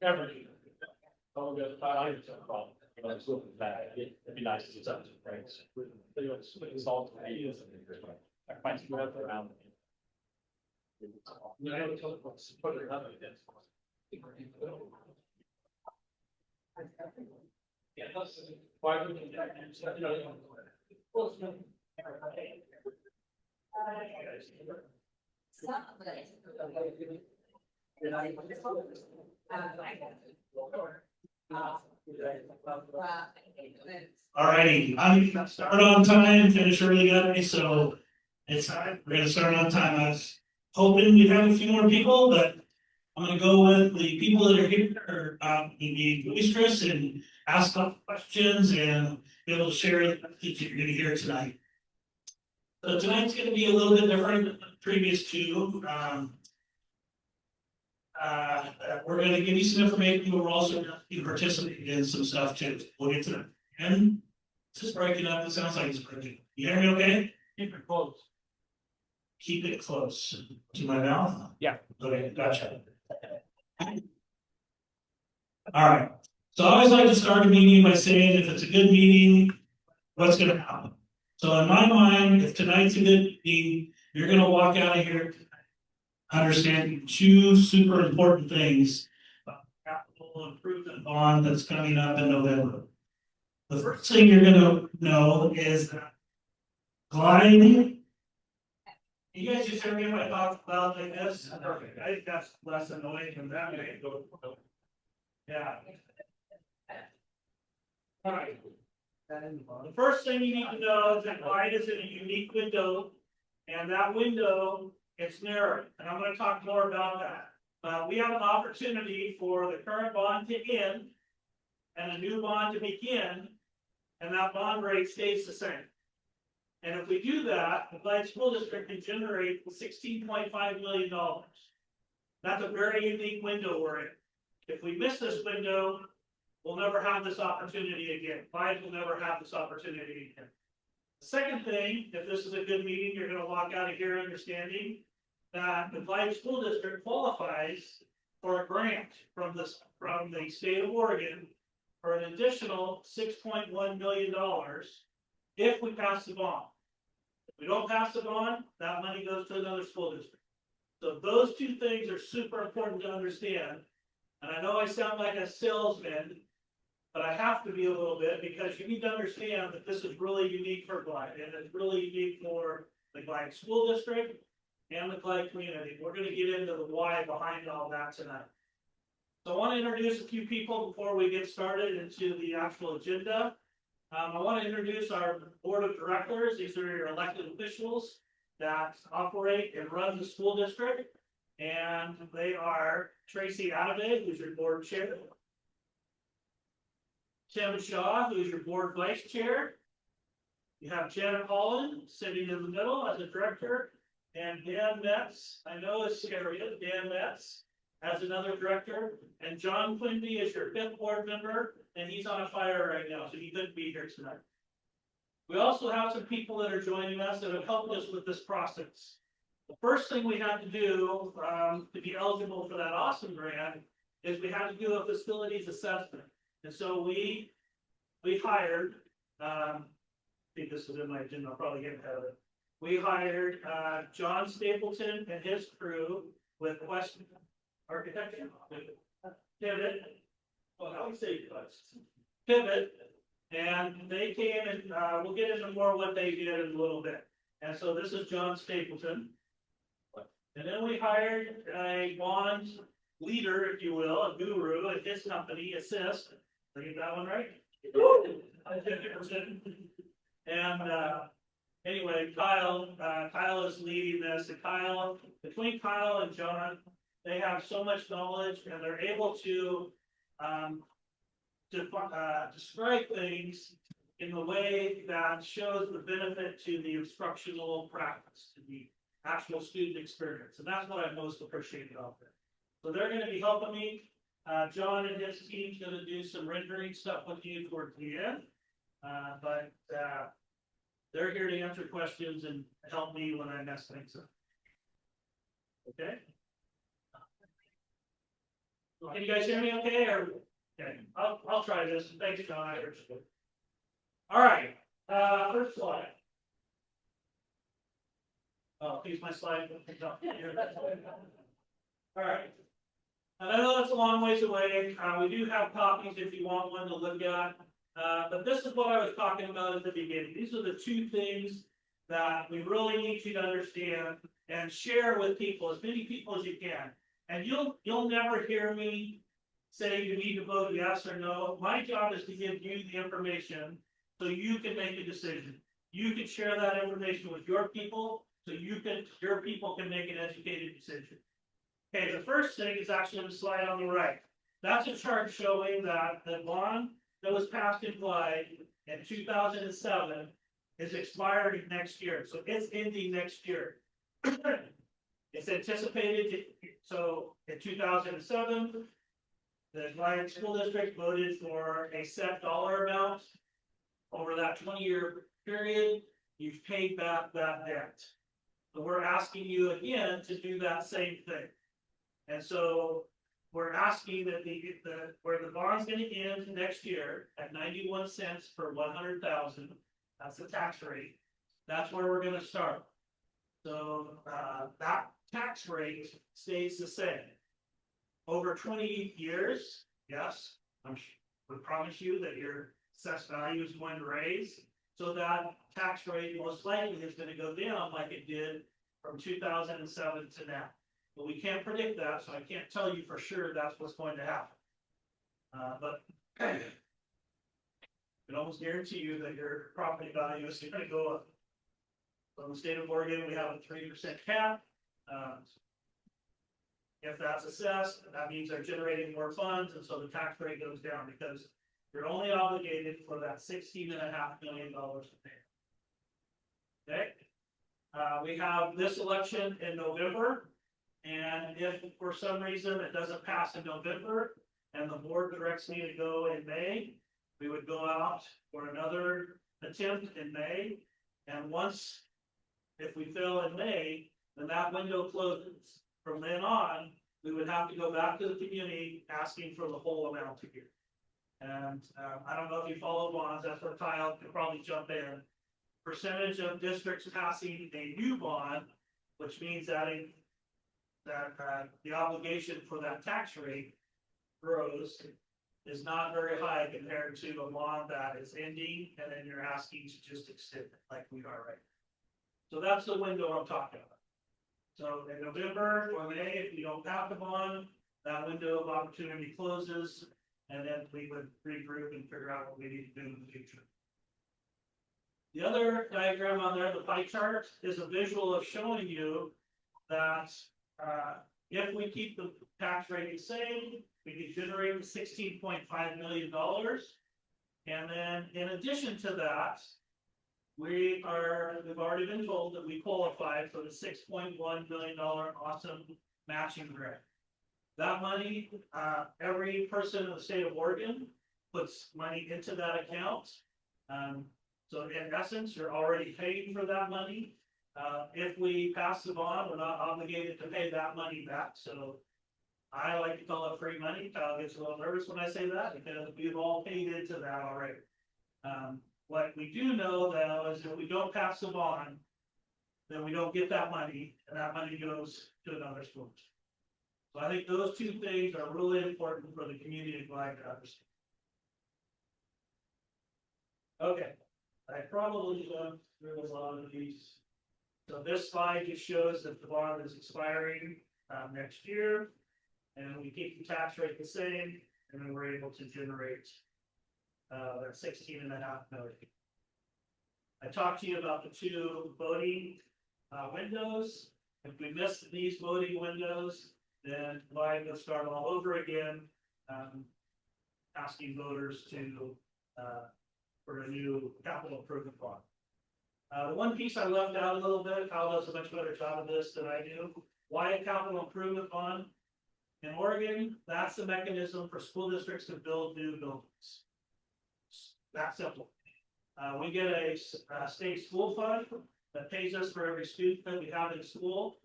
Everything. Oh, good. It'd be nice to do something, right? It's all ideas. I find you have around. Why would you? All righty, I'm gonna start on time, finish early, guys. So it's time. We're gonna start on time. I was hoping we'd have a few more people, but I'm gonna go with the people that are here are be boisterous and ask questions and be able to share the message you're gonna hear tonight. So tonight's gonna be a little bit different than the previous two. We're going to give you some information, but we're also going to participate in some stuff too. We'll get to that. And it's just breaking up. It sounds like it's breaking. You hear me okay? Keep it close. Keep it close to my mouth? Yeah. Okay, gotcha. All right. So I always like to start a meeting by saying if it's a good meeting, what's going to happen? So in my mind, if tonight's a good meeting, you're going to walk out of here understanding two super important things about the capital improvement bond that's coming up in November. The first thing you're going to know is that glide. You guys just heard me when I talked about like this? Perfect. I think that's less annoying than that. Yeah. All right. The first thing you need to know is that glide is in a unique window, and that window it's narrow, and I'm going to talk more about that. We have an opportunity for the current bond to end and a new bond to begin, and that bond rate stays the same. And if we do that, the Glide School District can generate $16.5 million. That's a very unique window we're in. If we miss this window, we'll never have this opportunity again. Glide will never have this opportunity again. The second thing, if this is a good meeting, you're going to walk out of here understanding that the Glide School District qualifies for a grant from the state of Oregon for an additional $6.1 million if we pass the bond. If we don't pass the bond, that money goes to another school district. So those two things are super important to understand. And I know I sound like a salesman, but I have to be a little bit because you need to understand that this is really unique for Glide, and it's really unique for the Glide School District and the Glide community. We're going to get into the why behind all that tonight. So I want to introduce a few people before we get started into the actual agenda. I want to introduce our board of directors. These are your elected officials that operate and run the school district. And they are Tracy Adave, who's your board chair. Tim Shaw, who's your board vice chair. You have Janet Holland sitting in the middle as a director. And Dan Metz, I know is scary, Dan Metz as another director. And John Quimby is your 5th board member, and he's on a fire right now, so he couldn't be here tonight. We also have some people that are joining us that have helped us with this process. The first thing we had to do to be eligible for that awesome grant is we had to do a facilities assessment. And so we hired, I think this is in my agenda, I'll probably get ahead of it. We hired John Stapleton and his crew with West Architecture, Pivot, well, how do we say Pivot, and they came and we'll get into more what they did in a little bit. And so this is John Stapleton. And then we hired a bond leader, if you will, a guru at his company, Assist. Did I get that one right? And anyway, Kyle is leading this. And between Kyle and John, they have so much knowledge and they're able to describe things in the way that shows the benefit to the instructional practice, to the actual student experience. And that's what I most appreciate about it. So they're going to be helping me. John and his team's going to do some rendering stuff with you towards the end. But they're here to answer questions and help me when I mess things up. Okay? Can you guys hear me okay? Or okay, I'll try this. Thanks, John. I appreciate it. All right. First slide. Oh, here's my slide. All right. I know that's a long ways away. We do have copies if you want one to look at. But this is what I was talking about at the beginning. These are the two things that we really need you to understand and share with people, as many people as you can. And you'll never hear me say you need to vote yes or no. My job is to give you the information so you can make a decision. You can share that information with your people so your people can make an educated decision. Okay, the first thing is actually the slide on the right. That's a chart showing that the bond that was passed in July in 2007 is expiring next year. So it's ending next year. It's anticipated, so in 2007, the July School District voted for a set dollar amount. Over that 20-year period, you've paid back that debt. So we're asking you again to do that same thing. And so we're asking that where the bond's going to end next year at 91 cents per 100,000, that's the tax rate. That's where we're going to start. So that tax rate stays the same. Over 20 years, yes, we promise you that your assessed value is going to raise. So that tax rate most likely is going to go down like it did from 2007 to now. But we can't predict that, so I can't tell you for sure that's what's going to happen. But I can almost guarantee you that your property value is going to go up. So in the state of Oregon, we have a 3% cap. If that's assessed, that means they're generating more funds, and so the tax rate goes down because you're only obligated for that $16.5 million to pay. Okay. We have this election in November. And if for some reason it doesn't pass in November and the board directs me to go in May, we would go out for another attempt in May. And once, if we fail in May, then that window closes. From then on, we would have to go back to the community asking for the whole amount again. And I don't know if you follow bonds, that's where Kyle could probably jump in. Percentage of districts passing a new bond, which means that the obligation for that tax rate grows, is not very high compared to a bond that is ending and then you're asking to just extend it like we are right now. So that's the window I'm talking about. So in November or May, if we don't have the bond, that window of opportunity closes, and then we would regroup and figure out what we need to do in the future. The other diagram on there, the pie chart, is a visual of showing you that if we keep the tax rate the same, we can generate $16.5 million. And then in addition to that, we've already been told that we qualify for the $6.1 million awesome matching grant. That money, every person in the state of Oregon puts money into that account. So in essence, you're already paying for that money. If we pass the bond, we're not obligated to pay that money back. So I like to call it free money. Kyle gets a little nervous when I say that because we've all paid into that already. What we do know though is if we don't pass the bond, then we don't get that money, and that money goes to another school. So I think those two things are really important for the community to understand. Okay, I probably went through a lot of these. So this slide just shows that the bond is expiring next year, and we keep the tax rate the same, and then we're able to generate that $16.5 million. I talked to you about the two voting windows. If we miss these voting windows, then live will start all over again, asking voters to for a new capital improvement bond. The one piece I left out a little bit, Kyle does a much better job of this than I do. Why a capital improvement bond? In Oregon, that's the mechanism for school districts to build new buildings. That simple. We get a state school fund that pays us for every student that we have in school.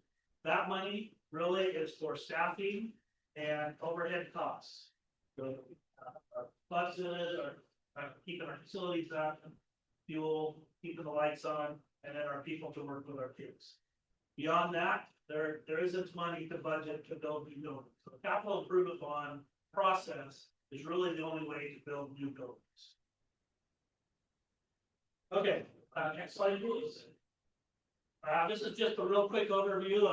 That money really is for staffing and overhead costs. So, our buses are keeping our facilities up, fuel, keeping the lights on, and then our people to work with our kids. Beyond that, there isn't money to budget to build new buildings. So the capital improvement bond process is really the only way to build new buildings. Okay, next slide, please. This is just a real quick overview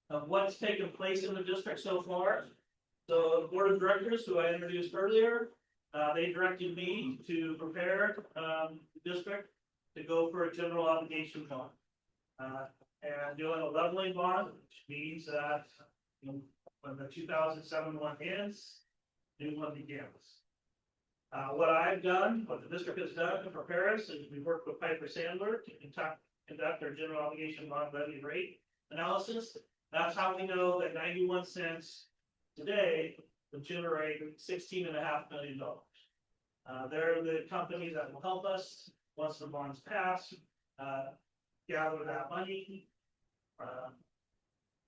of what's taken place in the district so far. So the board of directors, who I introduced earlier, they directed me to prepare the district to go for a general obligation bond. And doing a leveling bond, which means that when the 2007 one ends, new one begins. What I've done, what the district has done to prepare us, is we worked with Piper Sandler to conduct our general obligation bond levy rate analysis. That's how we know that 91 cents today will generate $16.5 million. They're the companies that will help us once the bonds pass, gather that money.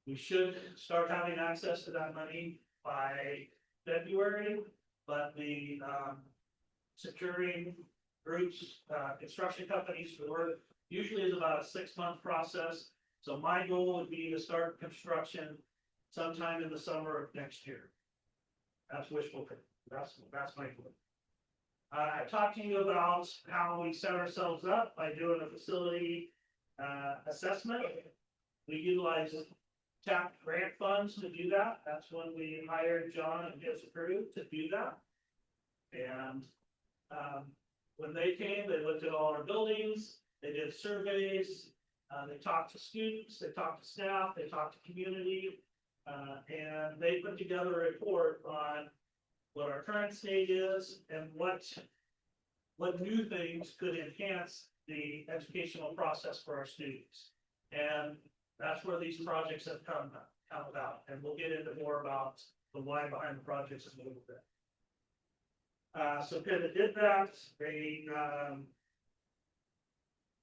We should start having access to that money by February, but the securing groups, construction companies for work usually is about a 6-month process. So my goal would be to start construction sometime in the summer of next year. That's wishful thinking. That's my goal. I talked to you about how we set ourselves up by doing a facility assessment. We utilize TAP grant funds to do that. That's when we hired John and his crew to do that. And when they came, they looked at all our buildings, they did surveys, they talked to students, they talked to staff, they talked to community, and they put together a report on what our current state is and what new things could enhance the educational process for our students. And that's where these projects have come about. And we'll get into more about the why behind the projects in a little bit. So Pivot did that. They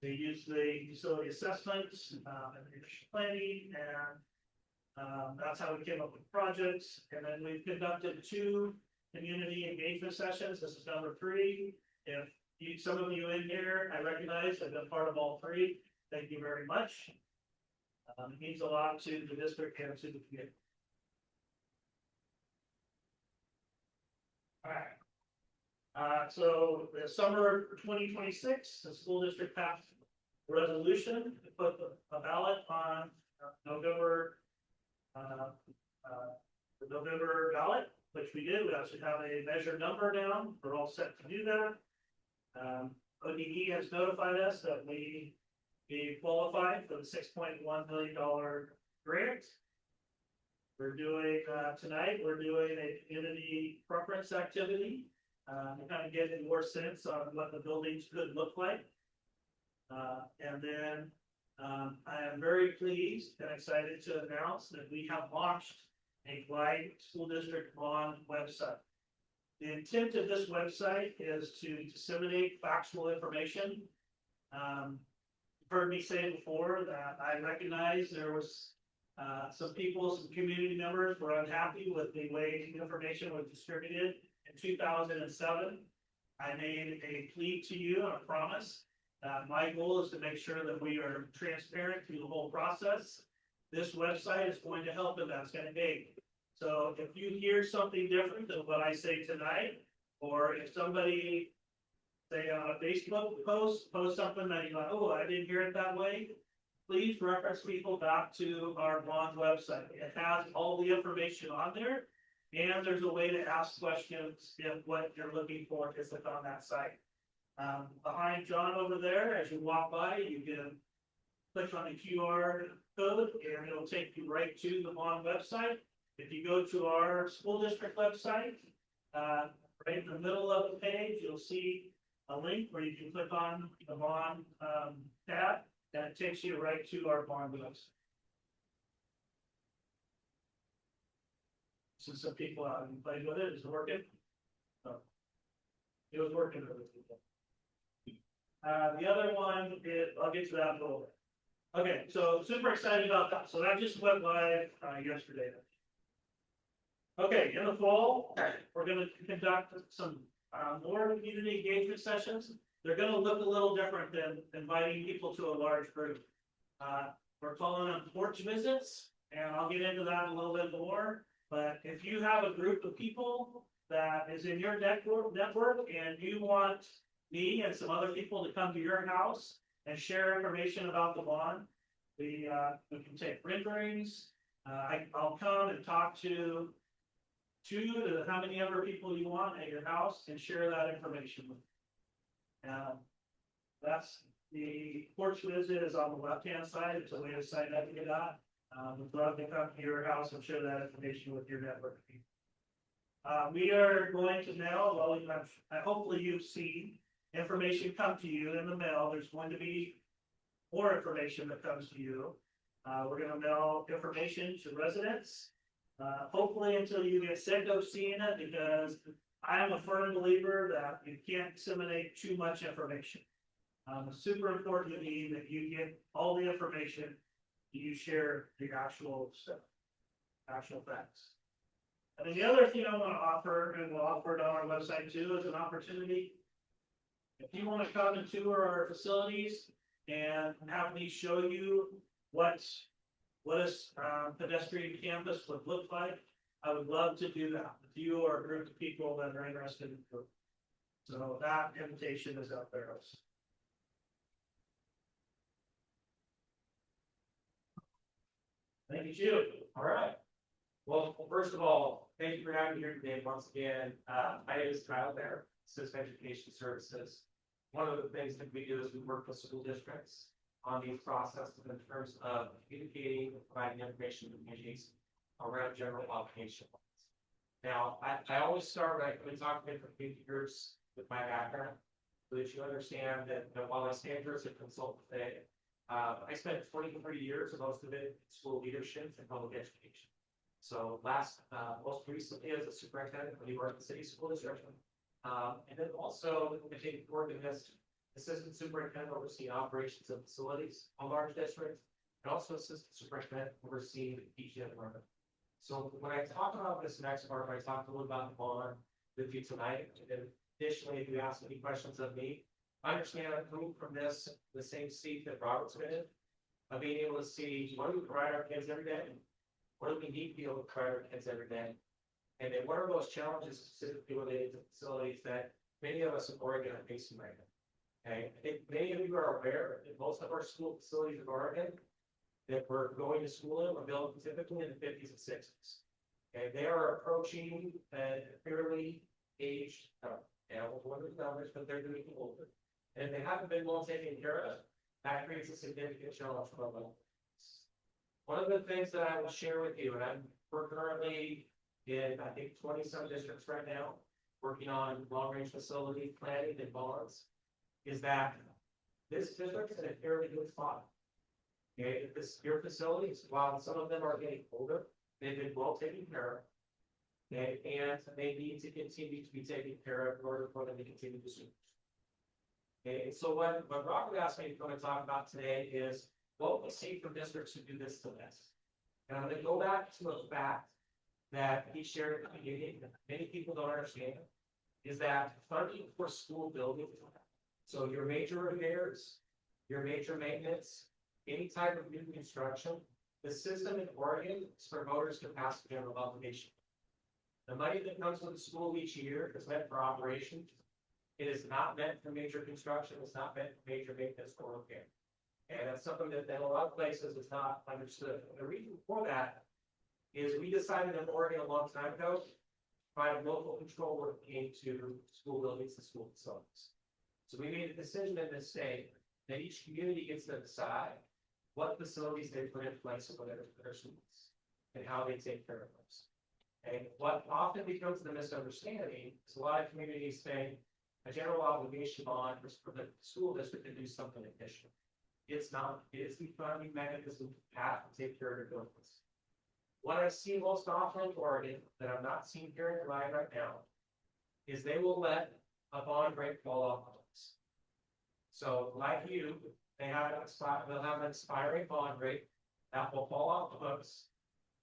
used the facility assessments and initial planning, and that's how we came up with projects. And then we've conducted 2 community engagement sessions. This is number 3. If some of you in here, I recognize have been part of all 3. Thank you very much. It means a lot to the district and to the community. All right. So the summer of 2026, the school district passed a resolution to put a ballot on November ballot, which we did. We actually have a measured number now. We're all set to do that. ODE has notified us that we qualified for the $6.1 million grant. We're doing tonight. We're doing a community preference activity. To kind of get more sense on what the buildings could look like. And then I am very pleased and excited to announce that we have launched a Glide School District bond website. The intent of this website is to disseminate factual information. You've heard me say before that I recognize there was some community members were unhappy with the way the information was distributed. In 2007, I made a plea to you and a promise. My goal is to make sure that we are transparent through the whole process. This website is going to help, and that's going to aid. So if you hear something different than what I say tonight, or if somebody, say on a Facebook post something that you're like, oh, I didn't hear it that way, please reference people back to our bond website. It has all the information on there. And there's a way to ask questions if what you're looking for is on that site. Behind John over there, as you walk by, you can click on the QR code and it'll take you right to the bond website. If you go to our school district website, right in the middle of the page, you'll see a link where you can click on the bond tab, and it takes you right to our bond books. So some people out and played with it. Is it working? Oh. It was working with other people. The other one is, I'll get to that in a little bit. Okay, so super excited about that. So that just went live yesterday. Okay, in the fall, we're going to conduct some more community engagement sessions. They're going to look a little different than inviting people to a large group. We're calling them porch visits, and I'll get into that a little bit more. But if you have a group of people that is in your network and you want me and some other people to come to your house and share information about the bond, we can take renderings. I'll come and talk to 2 to how many other people you want at your house and share that information with you. That's the porch visit is on the left-hand side. It's a way to sign up to get that. We'd love to come to your house and share that information with your network. We are going to mail, well, hopefully you've seen information come to you in the mail. There's going to be more information that comes to you. We're going to mail information to residents. Hopefully until you get sick of seeing it, because I am a firm believer that you can't disseminate too much information. It's super important to me that you get all the information, you share the actual stuff, actual facts. And then the other thing I want to offer, and we'll offer it on our website too, is an opportunity. If you want to come and tour our facilities and have me show you what a pedestrian campus would look like, I would love to do that with you or a group of people that are interested in it. So that invitation is out there. Thank you. All right. Well, first of all, thank you for having me here today once again. My name is Kyle Bear, System Education Services. One of the things that we do is we work with school districts on these processes in terms of communicating and providing information to communities around general obligation. Now, I always start when I come and talk to different community groups with my background, so that you understand that while I stand here as a consultant today, I spent 20 to 30 years, most of it in school leadership and public education. So most recently as a superintendent when you work at the city school district. And then also I take work as assistant superintendent overseeing operations of facilities on large districts, and also assistant superintendent overseeing the PG environment. So when I talk about this next part, I talked a little about the bond with you tonight. And then additionally, if you ask any questions of me, I understand I'm coming from the same seat that Robert's been in, of being able to see what do we provide our kids every day, what do we need to be able to provide our kids every day, and then what are those challenges specifically related to facilities that many of us in Oregon are facing right now. Okay, I think many of you are aware that most of our school facilities in Oregon that we're going to school in were built typically in the 50s and 60s. Okay, they are approaching a fairly aged, one of the numbers, but they're getting older. And if they haven't been well taken care of, that creates a significant challenge for them. One of the things that I will share with you, and we're currently in, I think, 20-some districts right now, working on long-range facility planning and bonds, is that this district is in a fairly good spot. Okay, your facilities, while some of them are getting older, they've been well taken care of. Okay, and they need to continue to be taken care of in order for them to continue to serve. Okay, so what Robert asked me to come and talk about today is what we see from districts who do this to this. And I'm going to go back to a fact that he shared in the beginning that many people don't understand, is that funding for school buildings, so your major repairs, your major maintenance, any type of new construction, the system in Oregon is for voters to pass the general obligation. The money that comes with the school each year is meant for operations. It is not meant for major construction. It's not meant for major maintenance or repair. And that's something that in a lot of places is not understood. And the reason for that is we decided in Oregon a long time ago to provide local control when it came to school buildings and school facilities. So we made a decision in this state that each community gets to decide what facilities they put in place for their schools and how they take care of those. And what often becomes the misunderstanding is a lot of communities think, a general obligation bond for the school district to do something additional. It's not, it's the funding mechanism to have to take care of their buildings. What I see most often in Oregon that I'm not seeing here in July right now is they will let a bond rate fall off the books. So like you, they'll have an expiring bond rate that will fall off the books.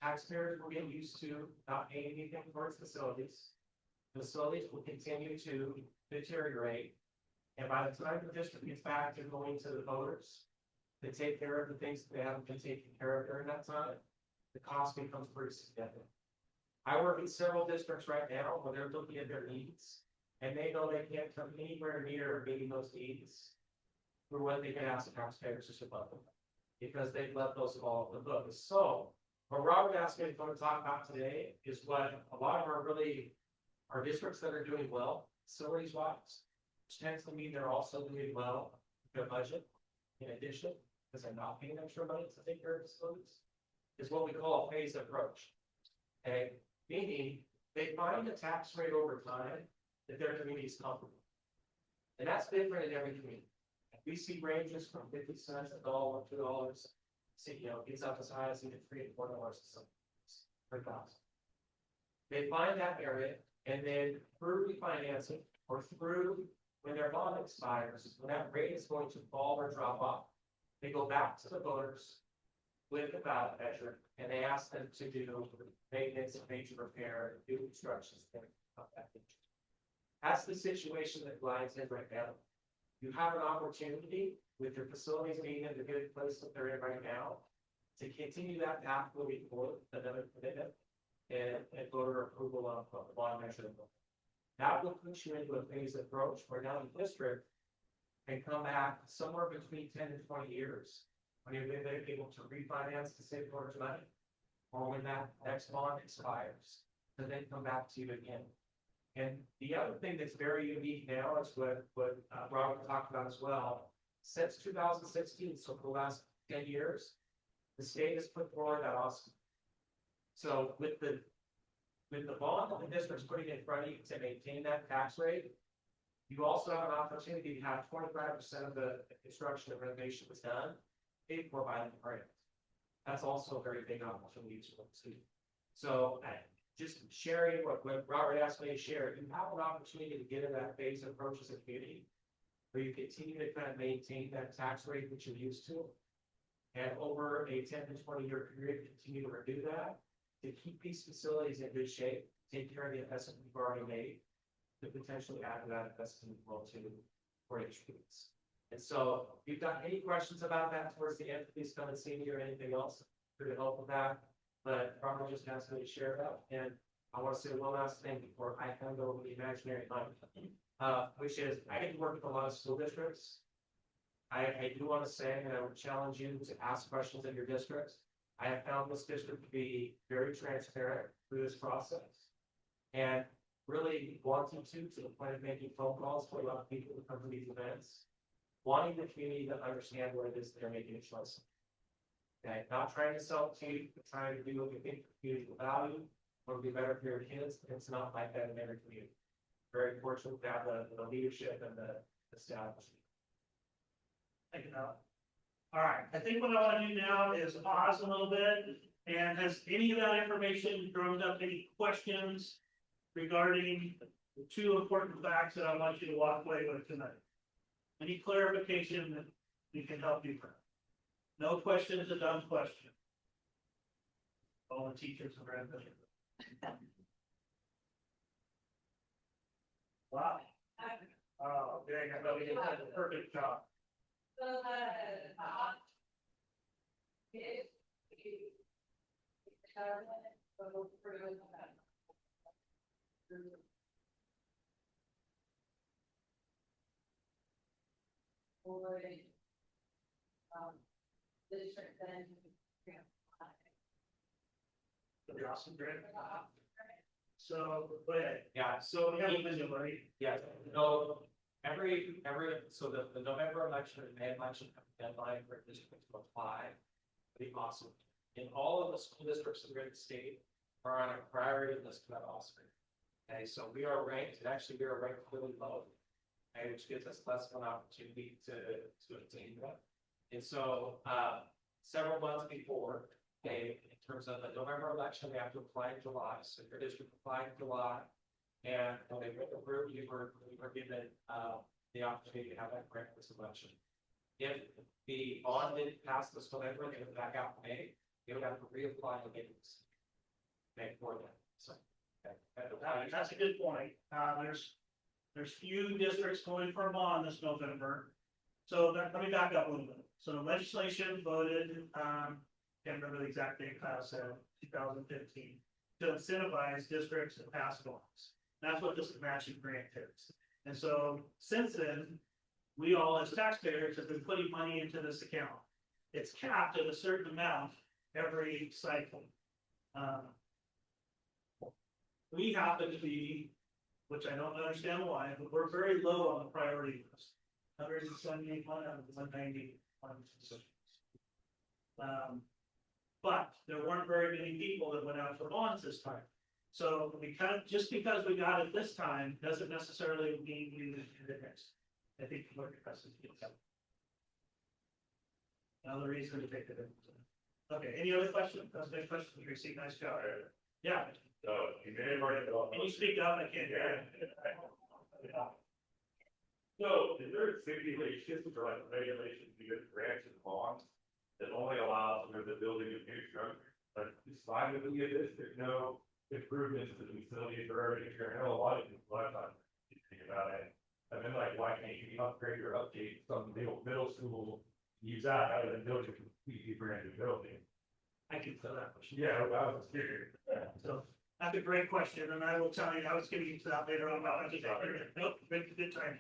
Taxpayers will get used to not paying anything towards facilities. Facilities will continue to deteriorate. And by the time the district gets back to going to the voters to take care of the things that they haven't been taken care of during that time, the cost becomes pretty significant. I work in several districts right now where they're looking at their needs, and they know they can't come anywhere near meeting those needs for what they can ask the taxpayers to support them, because they've let those fall off the books. So what Robert asked me to talk about today is what a lot of our districts that are doing well, facilities wise, which tends to mean they're also doing well with their budget in addition, because they're not paying extra money to take care of facilities, is what we call a phased approach. Okay, meaning they find a tax rate over time that their community is comfortable. And that's different in every community. We see ranges from 50 cents, $1, $2. See, gets up as high as even $3 to $4 per thousand. They find that area, and then through refinancing or through when their bond expires, when that rate is going to fall or drop off, they go back to the voters with the ballot measure, and they ask them to do maintenance and major repair, new constructions, things of that nature. That's the situation that Lions in right now. You have an opportunity with your facilities being in the good place that they're in right now to continue that path moving forward, another commitment and voter approval of the bond measure. That will push you into a phased approach where now the district can come back somewhere between 10 and 20 years when you're able to refinance to save voters money, or when that next bond expires, to then come back to you again. And the other thing that's very unique now is what Robert talked about as well. Since 2016, so for the last 10 years, the state has put forward that awesome. So with the bond that the district's putting in front of you to maintain that tax rate, you also have an opportunity to have 25% of the construction and renovation was done paid for by the grant. That's also a very big opportunity to see. So just sharing what Robert asked me to share, you have an opportunity to get in that phase approach as a community where you continue to kind of maintain that tax rate that you're used to. And over a 10 to 20 year period, continue to redo that to keep these facilities in good shape, take care of the investment we've already made, to potentially add to that investment as well too for each students. And so if you've got any questions about that towards the end, please come and see me or anything else to help with that. But Robert just asked me to share that. And I want to say one last thing before I hand over the imaginary mic, which is I get to work with a lot of school districts. I do want to say, and I would challenge you to ask questions in your districts. I have found this district to be very transparent through this process, and really wanting to the point of making phone calls to a lot of people who come to these events, wanting the community to understand what it is they're making a choice. Okay, not trying to sell it to you, but trying to do what you think the community will value, what will be better for your kids. It's not like that in every community. Very fortunate to have the leadership and the staff. Thank you, Al. All right, I think what I want to do now is pause a little bit. And has any of that information drummed up any questions regarding the two important facts that I want you to walk away with tonight? Any clarification that we can help you with? No question is a dumb question. All the teachers are in there. Wow. Oh, dang, I thought we did a perfect job. Awesome, great. So, go ahead. Yeah. So we have a vision, right? Yeah. No. So the November election and May election have a deadline for districts to apply. Pretty awesome. And all of the school districts in the state are on a priority list for that Oscar. Okay, so we are ranked. Actually, we are ranked really low and which gives us less of an opportunity to obtain that. And so, several months before, okay, in terms of the November election, we have to apply in July, so your district applied in July. And when they went over, we were given, the opportunity to have that grant this election. If the bond didn't pass this November, they would back out in May, they would have to reapply again. May for that, so. That's a good point. There's few districts going for a bond this November. So let me back up a little bit. So the legislation voted, can't remember the exact date, said 2015, to incentivize districts to pass bonds. That's what this matching grant is. And so since then, we all as taxpayers have been putting money into this account. It's capped at a certain amount every cycle. We happen to be, which I don't understand why, but we're very low on the priority list. 171 out of 191. But there weren't very many people that went out for bonds this time. So just because we got it this time doesn't necessarily mean we did it next. I think you look at this. Another reason to take it in. Okay, any other questions? That's a question, Tracy. Nice job. Yeah. So you may have already. Can you speak up? I can't hear you. So is there stipulations or like regulations to get grants and bonds that only allow for the building of new structure? Like it's fine with any of this, there's no improvements to the facilities or everything. I know a lot of people think about it. And then like, why can't you upgrade or update some middle school, use that rather than build a completely brand new building? I can fill that question. Yeah, I was curious. So that's a great question, and I will tell you, I was getting into that later on. Nope, good time.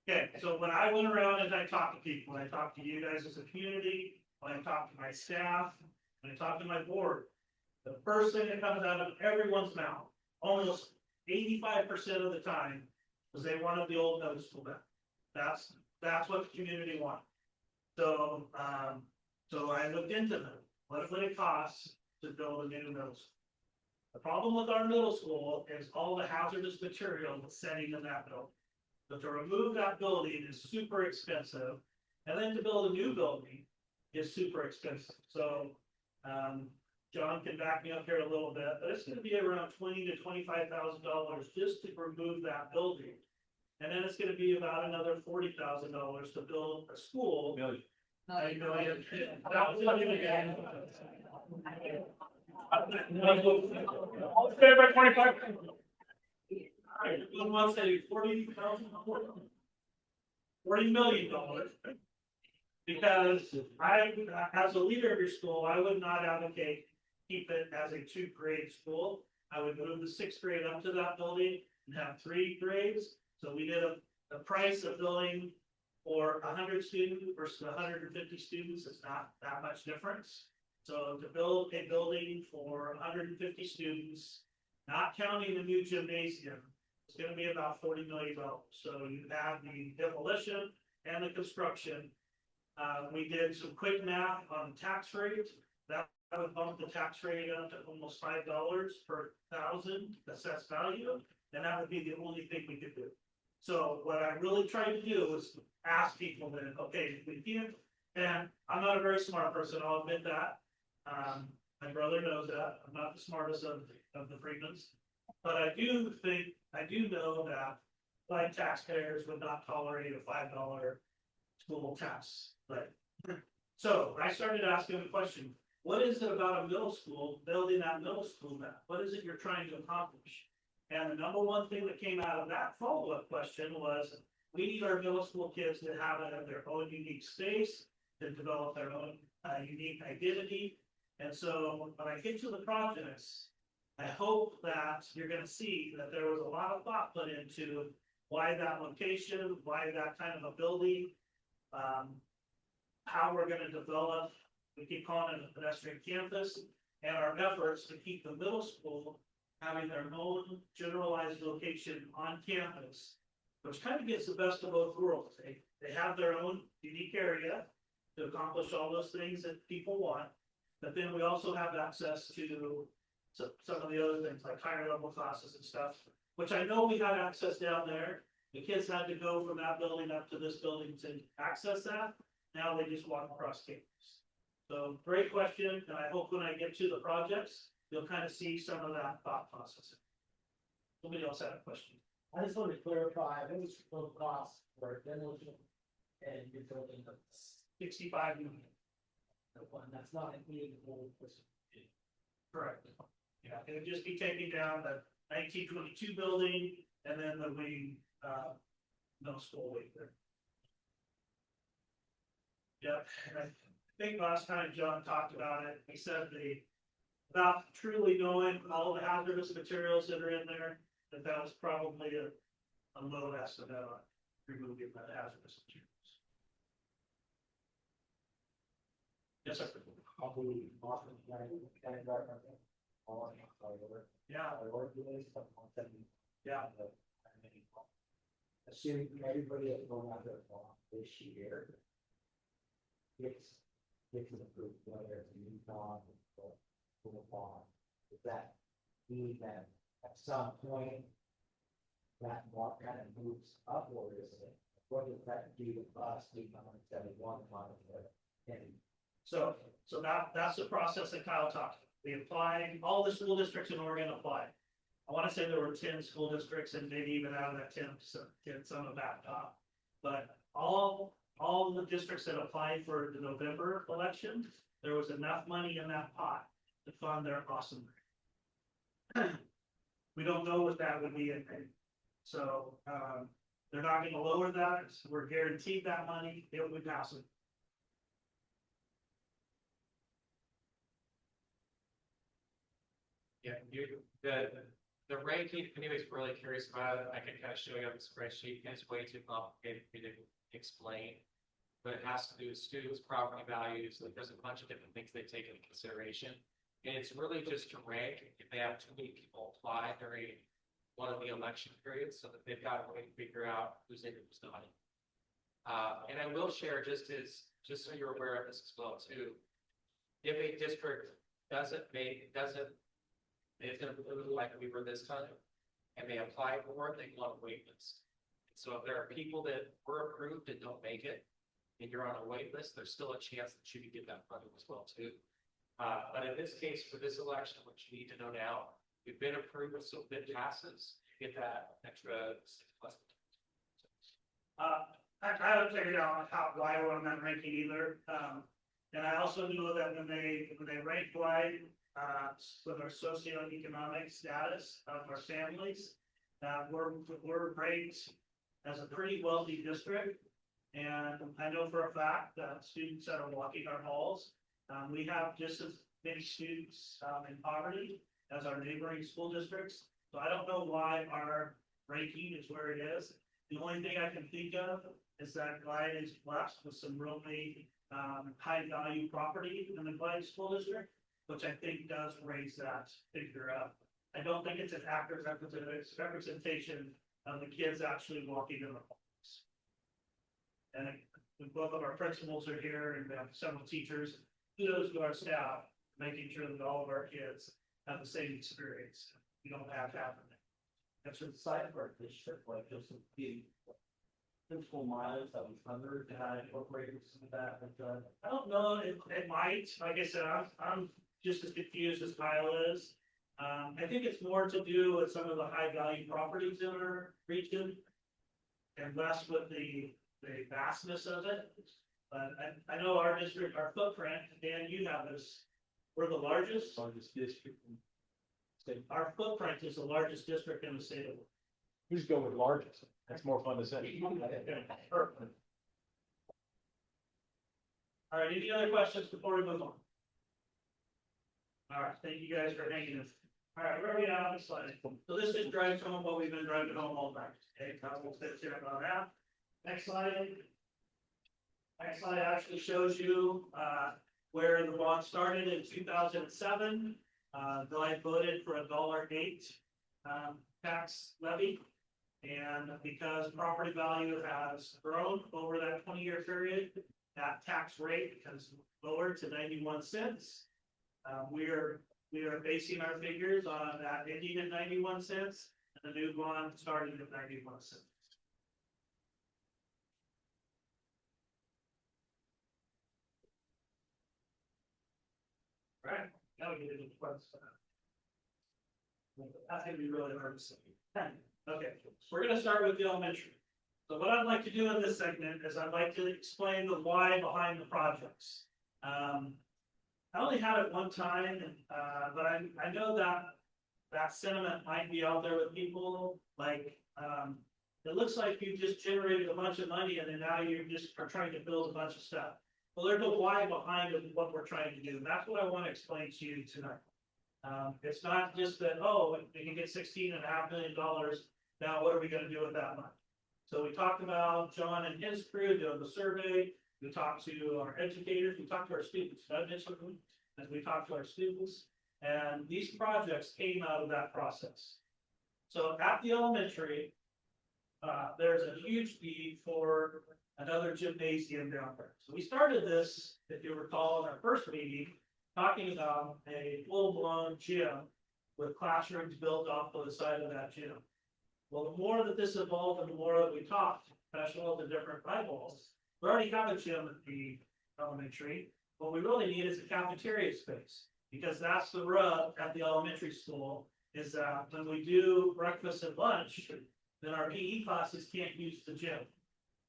Okay, so when I went around and I talked to people, when I talked to you guys as a community, when I talked to my staff, when I talked to my board, the first thing that comes out of everyone's mouth, almost 85% of the time, was they wanted the old middle school back. That's what the community wanted. So, so I looked into them. What would it cost to build a new middle school? The problem with our middle school is all the hazardous material that's sitting in that building. But to remove that building is super expensive, and then to build a new building is super expensive. So, John can back me up here a little bit, but it's going to be around $20,000 to $25,000 just to remove that building, and then it's going to be about another $40,000 to build a school. I know I have. That was again. All in favor, 25. One wants a $40 million, because as a leader of your school, I would not advocate keep it as a 2-grade school. I would move the 6th grade up to that building and have 3 grades. So we did a price of building for 100 students versus 150 students. It's not that much difference. So to build a building for 150 students, not counting the new gymnasium, it's going to be about $40 million. So you have the demolition and the construction. We did some quick math on the tax rate. That would bump the tax rate up to almost $5 per thousand assessed value, and that would be the only thing we could do. So what I really tried to do is ask people that, okay, we can't, and I'm not a very smart person, I'll admit that. My brother knows that. I'm not the smartest of the Freedmans, but I do know that like taxpayers would not tolerate a $5 school tax. But so I started asking the question, what is it about a middle school, building that middle school now? What is it you're trying to accomplish? And the number one thing that came out of that follow-up question was, we need our middle school kids to have their own unique space, to develop their own unique identity. And so when I get to the projects, I hope that you're going to see that there was a lot of thought put into why that location, why that kind of a building, how we're going to develop, we keep calling it a pedestrian campus, and our efforts to keep the middle school having their own generalized location on campus, which kind of gets the best of both worlds. They have their own unique area to accomplish all those things that people want, but then we also have access to some of the other things like higher level classes and stuff, which I know we had access down there, The kids had to go from that building up to this building to access that. Now they just walk across campus. So great question, and I hope when I get to the projects, you'll kind of see some of that thought process. Somebody else had a question? I just want to clarify, what was the total cost for demolition and rebuilding of this? 65 million. The one that's not including the whole person. Correct. Yeah, it would just be taking down the 1922 building and then the wing, middle school wing there. Yep, and I think last time John talked about it, he said about truly knowing all the hazardous materials that are in there, that was probably a low estimate on removing the hazardous materials. Yes, sir. Probably often, kind of dark, all in over. Yeah, I work with this, but on them. yeah. Assuming everybody that's going out there this year. Gets approved, whether it's a new bond or a bond. Does that mean that at some point that mark kind of moves up, or is it, what does that do to us, 871 month? And So that's the process that Kyle talked about. We applied, all the school districts in Oregon applied. I want to say there were 10 school districts and maybe even out of that 10, some of that top. But all the districts that applied for the November election, there was enough money in that pot to fund their awesome. We don't know what that would be in May. So, they're not going to lower that. We're guaranteed that money. It would pass it. Yeah, the ranking, if anybody's really curious about it, I can kind of show you on the spreadsheet. It's way too complicated for me to explain. But it has to do with students' property values. Like there's a bunch of different things they take into consideration. And it's really just to rank if they have too many people apply during one of the election periods, so that they've got a way to figure out who's in and who's not. And I will share just so you're aware of this as well too. If a district doesn't, it's going to look like we were this time, and they apply for it, they go on a wait list. So if there are people that were approved and don't make it, and you're on a wait list, there's still a chance that you could get that funding as well too. But in this case, for this election, what you need to know now, we've been approved, so if it passes, you get that extra 6+. I haven't figured out why we're on that ranking either. And I also know that when they rank wide, with our socioeconomic status of our families, we're ranked as a pretty wealthy district. And I know for a fact that students that are walking our halls, we have just as many students in poverty as our neighboring school districts. So I don't know why our ranking is where it is. The only thing I can think of is that Glide is blessed with some really high value property in the Glide School District, which I think does raise that figure up. I don't think it's an accurate representation of the kids actually walking in the halls. And both of our principals are here, and we have several teachers. Kudos to our staff, making sure that all of our kids have the same experience. We don't have to happen. that's the side of our district, like just the principal miles that was under, and I incorporated some of that, but, I don't know, it might, like I said, I'm just as confused as Kyle is. I think it's more to do with some of the high value properties in our region. And less with the vastness of it. But I know our district, our footprint, Dan, you have this, we're the largest. largest district. Our footprint is the largest district in the state of Oregon. We just go with largest. That's more fun to say. Perfect. All right, any other questions before we move on? All right, thank you guys for hanging in. All right, where are we at on this slide? So this just drives home what we've been driving home all night. Okay, we'll sit here on that. Next slide. Next slide actually shows you where the bond started in 2007. Glide voted for $1.08 tax levy. And because property value has grown over that 20-year period, that tax rate has lowered to 91 cents. We are basing our figures on that ending at 91 cents, and the new bond starting at 91 cents. Right, now we get into the fun stuff. That's gonna be really hard to say. Okay, we're gonna start with the elementary. So what I'd like to do in this segment is I'd like to explain the why behind the projects. I only had it one time, and, but I know that that sentiment might be out there with people, like, it looks like you just generated a bunch of money and then now you're just are trying to build a bunch of stuff. Well, there's a why behind what we're trying to do, and that's what I want to explain to you tonight. It's not just that, oh, we can get $16.5 million, now what are we gonna do with that money? So we talked about John and his crew doing the survey, we talked to our educators, we talked to our students, as we talked to our students, and these projects came out of that process. So at the elementary, there's a huge need for another gymnasium down there. So we started this, if you recall, in our first meeting, talking about a full-blown gym with classrooms built off of the side of that gym. Well, the more that this evolved and the more that we talked, professionals and different eyeballs, we already have a gym at the elementary. What we really need is a cafeteria space, because that's the rub at the elementary school, is that when we do breakfast and lunch, then our PE classes can't use the gym.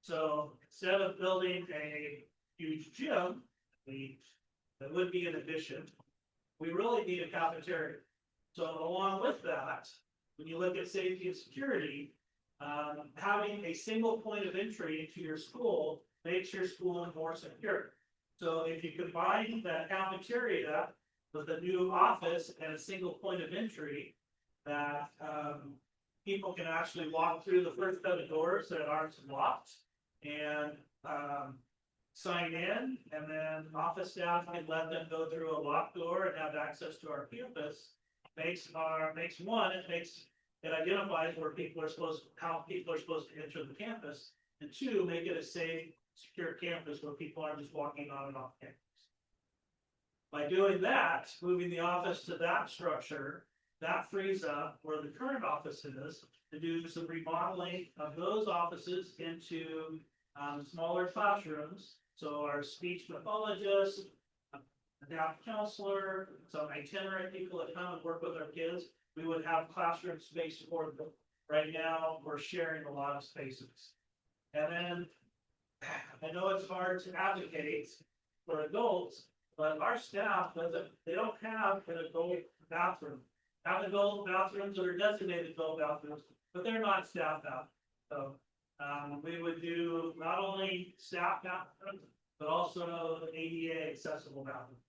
So instead of building a huge gym, that would be an addition, we really need a cafeteria. So along with that, when you look at safety and security, having a single point of entry into your school makes your school more secure. So if you combine that cafeteria with a new office and a single point of entry, that people can actually walk through the first set of doors that aren't locked and sign in, and then office staff can let them go through a locked door and have access to our campus. It identifies where people are how people are supposed to enter the campus, and two, make it a safe, secure campus where people aren't just walking on and off campus. By doing that, moving the office to that structure, that frees up where the current office is to do some remodeling of those offices into smaller classrooms. So our speech pathologist, adapt counselor, some itinerant people that come and work with our kids, we would have classroom space for them. Right now, we're sharing a lot of spaces. And then, I know it's hard to advocate for adults, but our staff they don't have an adult bathroom. Have adult bathrooms that are designated adult bathrooms, but they're not staff bathrooms. So we would do not only staff bathrooms, but also the ADA accessible bathrooms,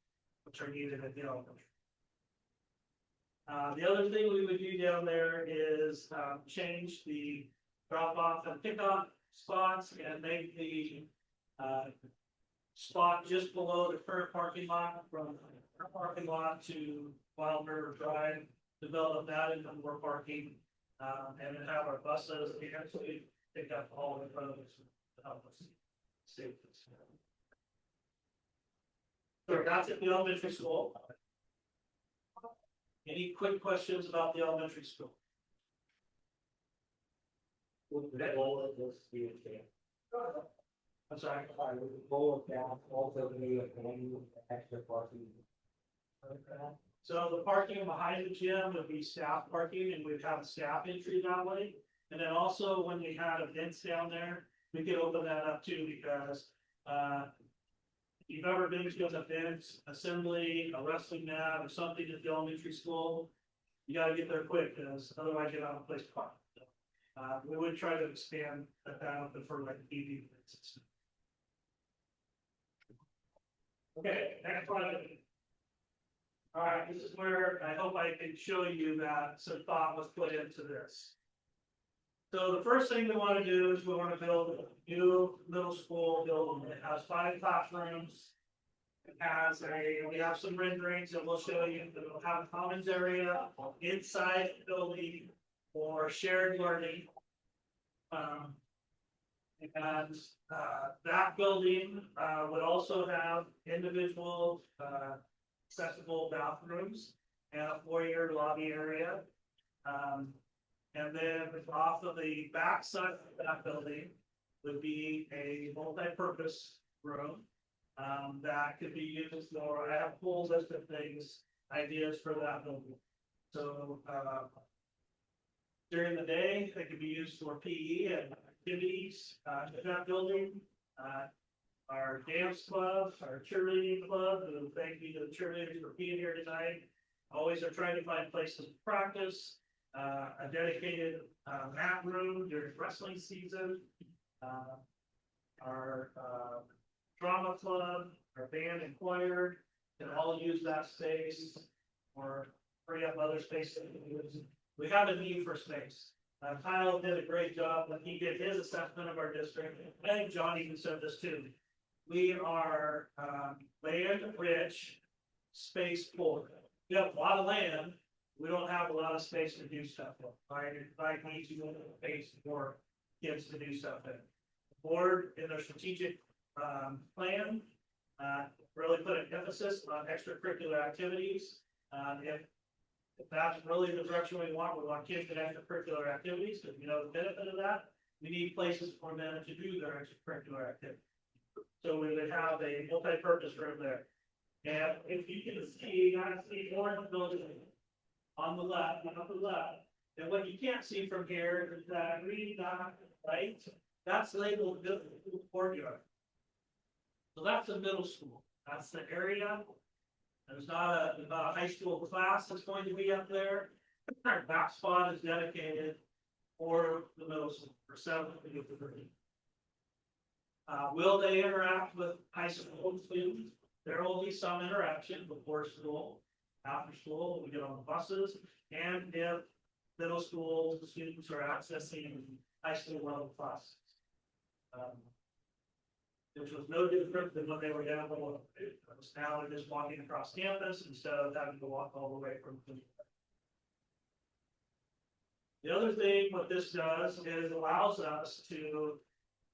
which are needed at the elementary. The other thing we would do down there is change the drop off and pickup spots and make the spot just below the current parking lot from our parking lot to Wild River Drive, develop that into more parking, and then have our buses actually pick up all the roads to help us save this. So that's at the elementary school. Any quick questions about the elementary school? Would the goal of this be a change? I'm sorry. Would the goal of that also be a extra parking? So the parking behind the gym would be staff parking, and we'd have staff entry that way. And then also when we had events down there, we could open that up too, because if you've ever been to an event, assembly, a wrestling mat, or something at the elementary school, you gotta get there quick, because otherwise you don't have a place to park. We would try to expand that out for like evening events and stuff. Okay, next one. All right, this is where I hope I can show you that some thought was put into this. So the first thing we want to do is we want to build a new middle school building. It has 5 classrooms. We have some renderings that we'll show you. It'll have a commons area inside the building for shared learning. That building would also have individual accessible bathrooms and a foyer lobby area. And then off of the back side of that building would be a multi-purpose room. that could be used for, I have a full list of things, ideas for that building. So, during the day, they could be used for PE and activities, in that building. Our dance club, our cheerleading club, and thank you to the cheerleaders for being here tonight. Always are trying to find places to practice, a dedicated, mat room during wrestling season. Our, drama club, our band and choir can all use that space or free up other space. We have a need for space. Kyle did a great job when he did his assessment of our district. I think John even said this too. We are, land rich, space poor. We have a lot of land. We don't have a lot of space to do stuff with. I need to have space for kids to do stuff in. The board in their strategic plan, really put an emphasis on extracurricular activities. If that's really the direction we want kids in extracurricular activities, because we know the benefit of that, we need places for them to do their extracurricular activities. So we would have a multi-purpose room there. And if you can see, you gotta see orange building on the left, and what you can't see from here is that green dot, right? That's labeled middle school courtyard. So that's a middle school. That's the area. There's not a high school class that's going to be up there. That spot is dedicated for the middle school, for 7th to 3rd. Will they interact with high school students? There will be some interaction before school, after school, we get on the buses, and if middle school students are accessing high school level classes. Which was no different than when they were down below. Now they're just walking across campus instead of having to walk all the way from. The other thing what this does is it allows us to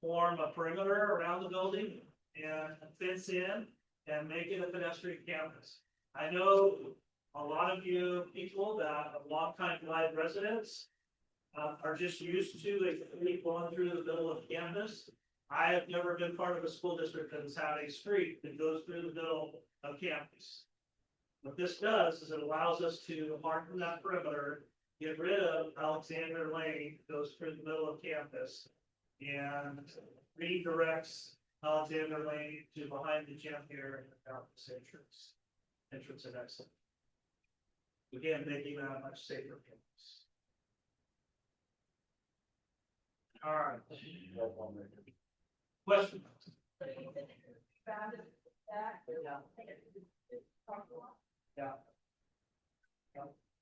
form a perimeter around the building and fence in and make it a pedestrian campus. I know a lot of you people that are longtime live residents are just used to going through the middle of campus. I have never been part of a school district that has had a street that goes through the middle of campus. What this does is it allows us to mark that perimeter, get rid of Alexander Lane, that goes through the middle of campus, and redirects Alexander Lane to behind the gym here and out this entrance and exit. Again, making that a much safer campus. All right. Question? Yeah.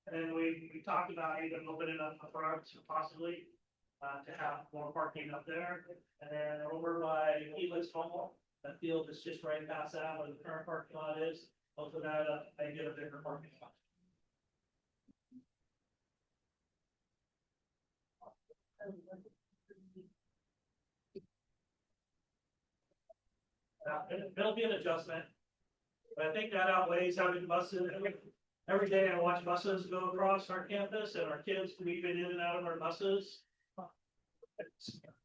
And then we talked about even opening up the front possibly to have more parking up there. And then over by Helix Hall, that field is just right past that where the current parking lot is. Open that up and get a bigger parking lot. It'll be an adjustment, but I think that outweighs having buses. Every day I watch buses go across our campus and our kids weaving in and out of our buses.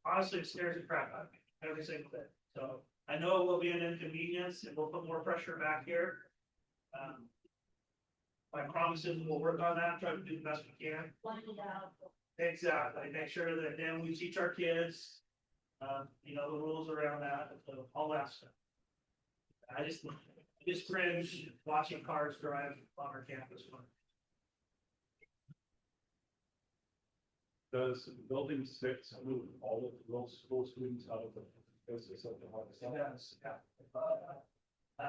Honestly, it scares the crap out of me every single day. So I know it will be an inconvenience and we'll put more pressure back here. My promise is we'll work on that, try to do the best we can. Exactly. Make sure that then we teach our kids, the rules around that, all that stuff. I just cringe watching cars drive on our campus. Does building 6 move all of the middle school students out of the business of the hardest? Yes, yeah.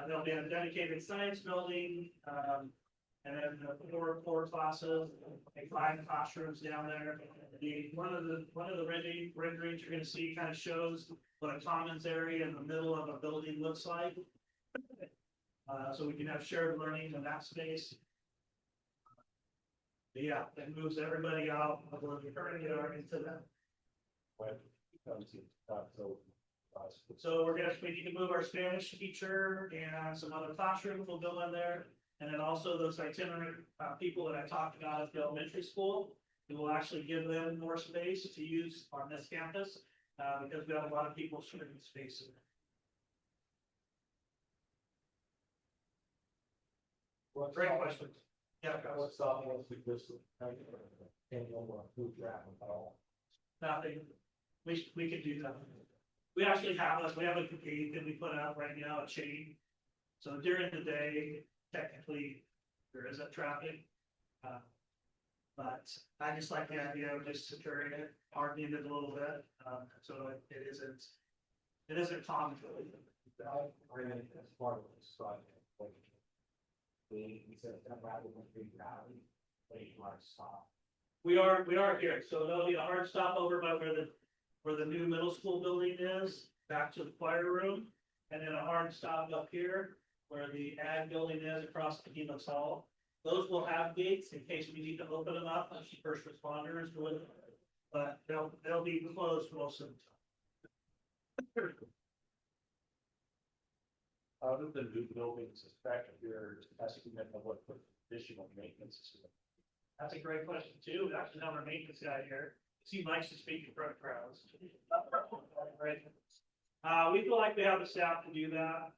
There'll be a dedicated science building, and then the four classes, like 5 classrooms down there. One of the renderings you're going to see kind of shows what a commons area in the middle of a building looks like. So we can have shared learning in that space. But yeah, that moves everybody out of where we're currently are into that. So we need to move our Spanish teacher and some other classrooms will go in there. And then also those itinerant people that I talked about at the elementary school, we will actually give them more space to use on this campus because we have a lot of people sharing space in there. Great question. Yeah, What's stopping us with this? And no more food traffic at all. nothing. We could do that. We actually have we have a gate that we put out right now, a chain. So during the day, technically, there isn't traffic. But I just like the idea of just securing it, hardening it a little bit, so it isn't common. As part of this project, like, we said that rather than big rally, they want to stop. We are here, so there'll be a hard stop over by where the new middle school building is, back to the choir room. And then a hard stop up here, where the ag building is across the Helix Hall. Those will have gates in case we need to open them up, as first responders would. But they'll be closed most of the time. Other than new buildings, especially your estimate of what additional maintenance is. That's a great question too. We actually have our maintenance guy here. He likes to speak in front of crowds. We feel like we have the staff to do that.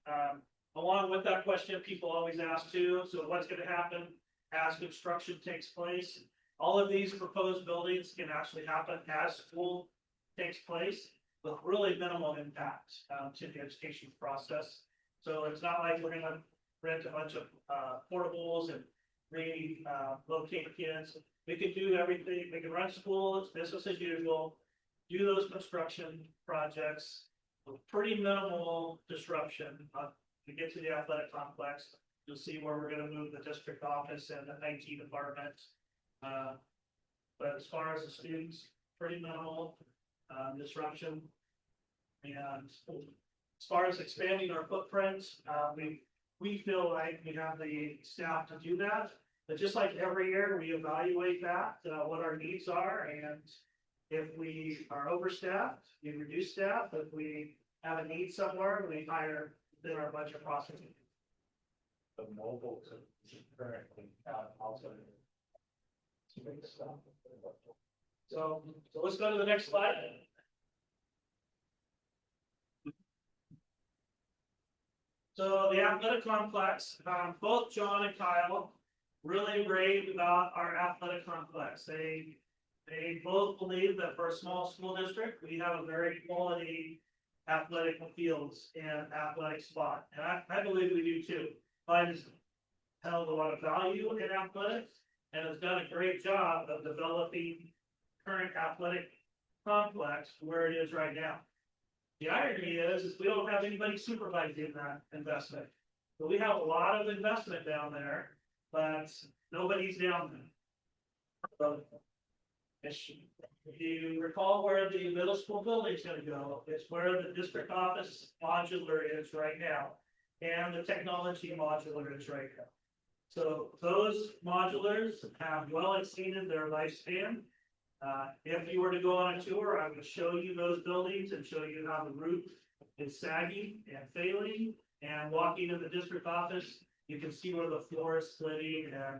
Along with that question, people always ask too, so what's gonna happen as construction takes place? All of these proposed buildings can actually happen as school takes place with really minimal impact to the education process. So it's not like we're gonna rent a bunch of portables and relocate kids. We could do everything. We can run schools, business as usual, do those construction projects with pretty minimal disruption. To get to the athletic complex, you'll see where we're going to move the district office and the IT department. But as far as the students, pretty minimal disruption. And as far as expanding our footprint, we feel like we have the staff to do that. But just like every year, we evaluate that, what our needs are, and if we are overstaffed, we reduce staff. If we have a need somewhere, we hire within our budget process. The mobile currently also. So let's go to the next slide. So the athletic complex, both John and Kyle really raved about our athletic complex. They both believe that for a small school district, we have a very quality athletic fields and athletic spot. And I believe we do too. Clyde has held a lot of value in athletics and has done a great job of developing current athletic complex where it is right now. The irony is we don't have anybody supervising that investment. So we have a lot of investment down there, but nobody's down there. So, if you recall where the middle school building is going to go, it's where the district office modular is right now, and the technology modular is right now. So those modulars have well exceeded their lifespan. If you were to go on a tour, I would show you those buildings and show you how the roof is sagging and failing. And walking in the district office, you can see where the floor is splitting. And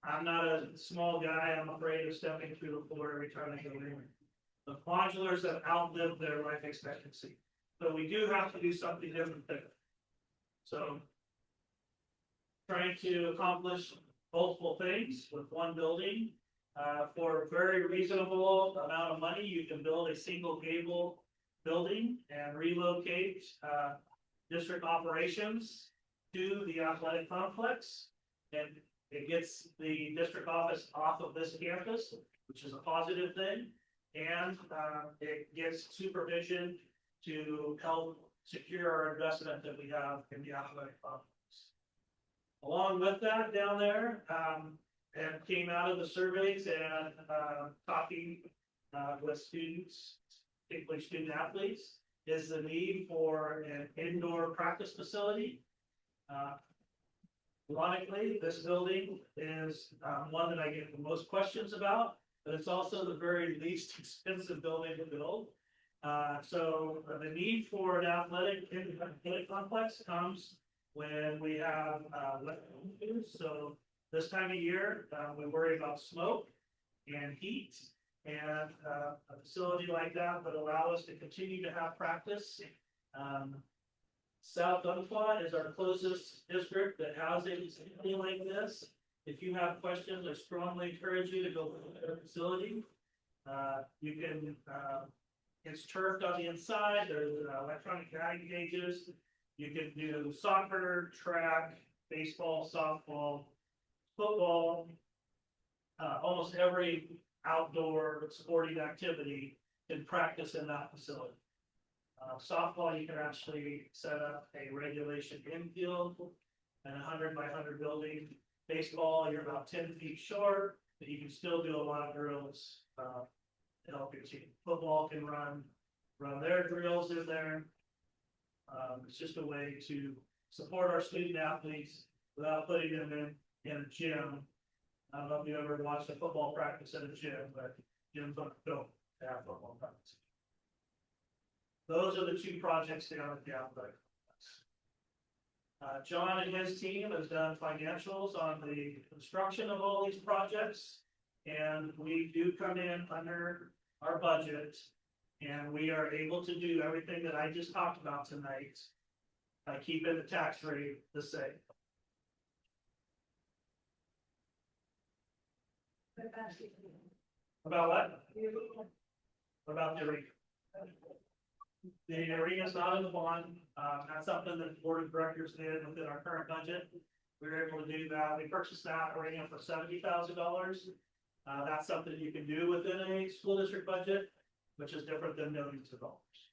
I'm not a small guy. I'm afraid of stepping through the floor every time I go in. The modulars have outlived their life expectancy. So we do have to do something different there. So trying to accomplish multiple things with one building. For a very reasonable amount of money, you can build a single gable building and relocate district operations to the athletic complex. And it gets the district office off of this campus, which is a positive thing. And it gets supervision to help secure our investment that we have in the athletic complex. Along with that, down there, and came out of the surveys and talking with students, particularly student athletes, is the need for an indoor practice facility. Ironically, this building is one that I get the most questions about, but it's also the very least expensive building to build. So the need for an athletic complex comes when we have so this time of year, we worry about smoke and heat, and a facility like that would allow us to continue to have practice. South Umpqua is our closest district that houses anything like this. If you have questions, I strongly encourage you to go to their facility. You can, it's turfed on the inside, there's electronic guide gauges. You can do soccer, track, baseball, softball, football. Almost every outdoor sporting activity can practice in that facility. Softball, you can actually set up a regulation infield and 100 by 100 building. Baseball, you're about 10 feet short, but you can still do a lot of drills. To help your team. Football can run their drills in there. It's just a way to support our student athletes without putting them in a gym. I don't know if you ever watched a football practice at a gym, but gyms aren't built to have football practice. Those are the two projects down at the athletic complex. John and his team has done financials on the construction of all these projects. And we do come in under our budget, and we are able to do everything that I just talked about tonight by keeping the tax rate the same. About what? What about the arena? The arena is not in the bond. That's something that the board of directors did within our current budget. We were able to do that. We purchased that arena for $70,000. That's something you can do within a school district budget, which is different than millions of dollars.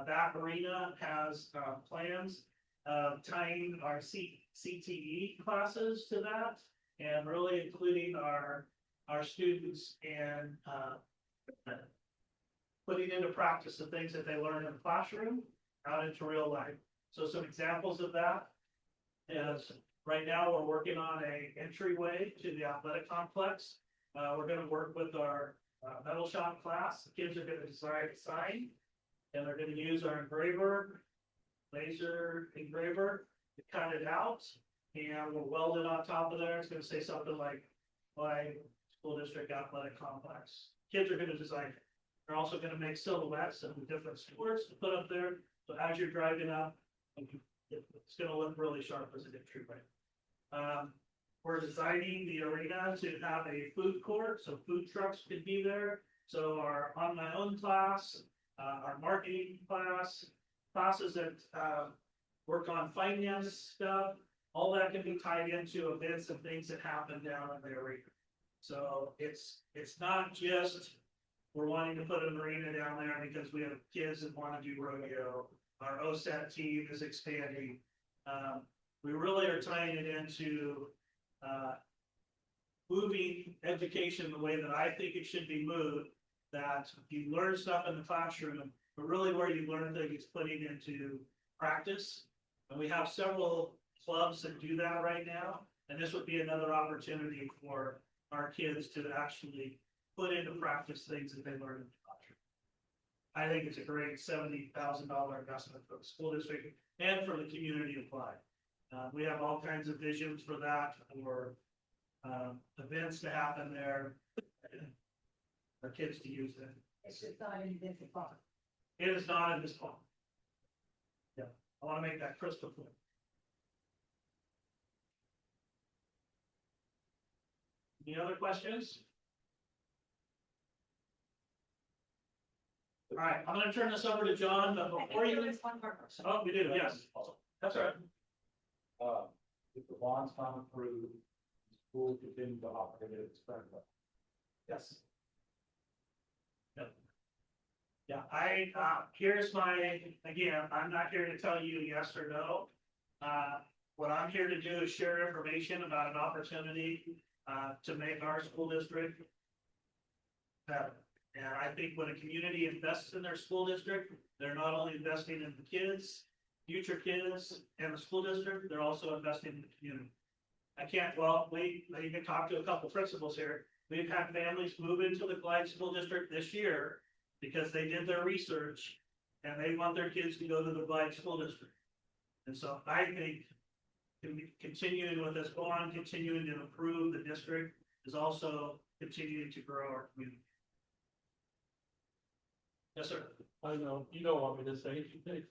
That arena has plans of tying our CTE classes to that, and really including our students and putting into practice the things that they learn in the classroom out into real life. So some examples of that is right now we're working on a entryway to the athletic complex. We're going to work with our metal shop class. The kids are going to design a sign, and they're going to use our engraver, laser engraver, to cut it out, and we'll weld it on top of there. It's going to say something like "My School District Athletic Complex." Kids are going to design it. They're also going to make silhouettes of the different scores to put up there. So as you're driving up, it's going to look really sharp as an entryway. We're designing the arena to have a food court, so food trucks could be there. So our On My Own class, our marketing class, classes that work on finance stuff, all that can be tied into events and things that happen down in the arena. So it's not just we're wanting to put an arena down there because we have kids that want to do rodeo. Our OSAT team is expanding. We really are tying it into moving education the way that I think it should be moved, that you learn stuff in the classroom, but really where you learn things is putting into practice. And we have several clubs that do that right now, and this would be another opportunity for our kids to actually put into practice things that they learn in the classroom. I think it's a great $70,000 investment for the school district and for the community applied. We have all kinds of visions for that, for events to happen there, for kids to use it. It's just not in this fund. It is not in this fund. Yeah, I want to make that crystal clear. Any other questions? All right, I'm going to turn this over to John, but before you. One more question. Oh, we do, yes. That's all right. If the bonds come approved, the school continue to operate at its current level. Yes. Yep. Yeah, here's my, again, I'm not here to tell you yes or no. What I'm here to do is share information about an opportunity to make our school district better. And I think when a community invests in their school district, they're not only investing in the kids, future kids, and the school district, they're also investing in the community. I can talk to a couple principals here. We've had families move into the Glide School District this year because they did their research and they want their kids to go to the Glide School District. And so I think continuing with this bond, continuing to improve the district is also continuing to grow our community. Yes, sir. I know, you don't want me to say anything.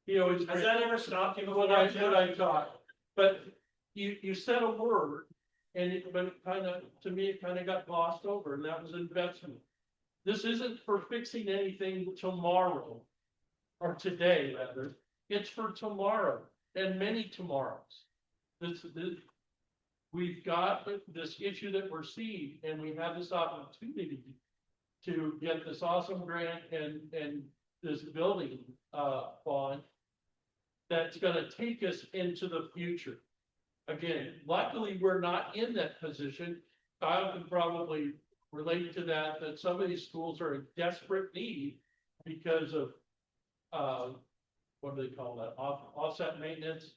You know, it's. Has that ever stopped you before? What I thought, but you said a word, and but it kind of, to me, it kind of got glossed over, and that was investment. This isn't for fixing anything tomorrow, or today rather, it's for tomorrow, and many tomorrows. We've got this issue that we're seeing, and we have this opportunity to get this awesome grant and this building, bond that's gonna take us into the future. Again, luckily, we're not in that position. Kyle can probably relate to that some of these schools are in desperate need because of, what do they call that, offset maintenance?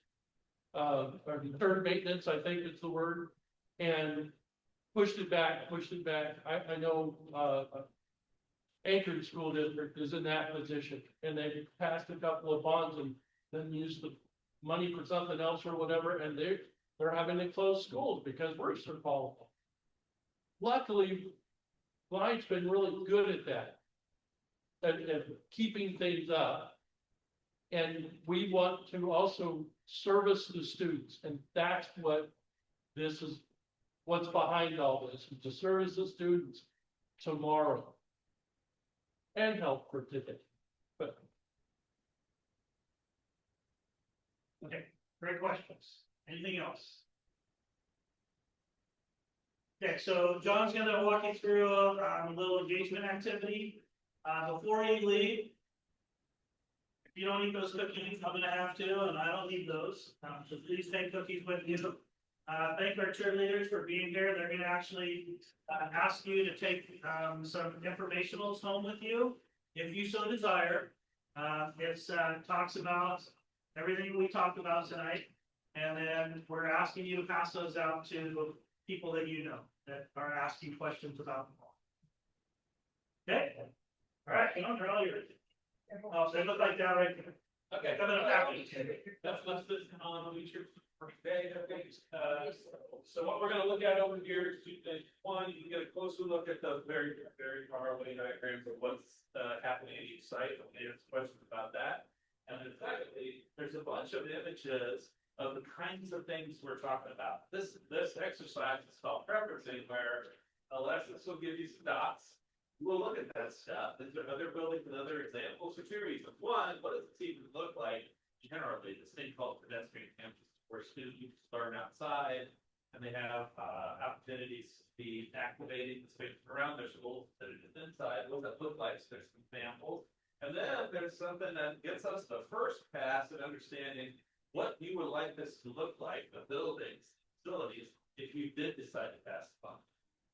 Or deferred maintenance, I think is the word, and pushed it back. I know, Anchorage School District is in that position, and they've passed a couple of bonds and then used the money for something else or whatever, and they're having to close schools because roofs are falling. Luckily, Clyde's been really good at that, at keeping things up. And we want to also service the students, and that's what this is, what's behind all this, is to service the students tomorrow. And help for today, but. Okay, great questions. Anything else? Okay, so John's gonna walk you through a little engagement activity. Before you leave, if you don't eat those cookies, I'm gonna have to, and I don't need those. So please take cookies with you. Thank our cheerleaders for being here. They're gonna actually ask you to take some informationals home with you, if you so desire. It talks about everything we talked about tonight, and then we're asking you to pass those out to people that you know that are asking questions about them all. Okay. All right, come on, they're all yours. Oh, they look like that right there. Okay. Come in a package. Let's just on features for today. Okay. So what we're gonna look at over here is two things. One, you can get a closer look at the very far away diagrams of what's happening at each site. Okay, there's questions about that. And then secondly, there's a bunch of images of the kinds of things we're talking about. This exercise is called preferencing, where Alexis will give you some dots. We'll look at that stuff. These are other buildings and other examples for two reasons. One, what does it even look like generally? This thing called pedestrian campus, where students learn outside and they have opportunities to be activating the space around their schools that is inside. What does that look like? So there's some examples. And then there's something that gets us the first pass at understanding what you would like this to look like, the buildings, facilities, if you did decide to pass the bond.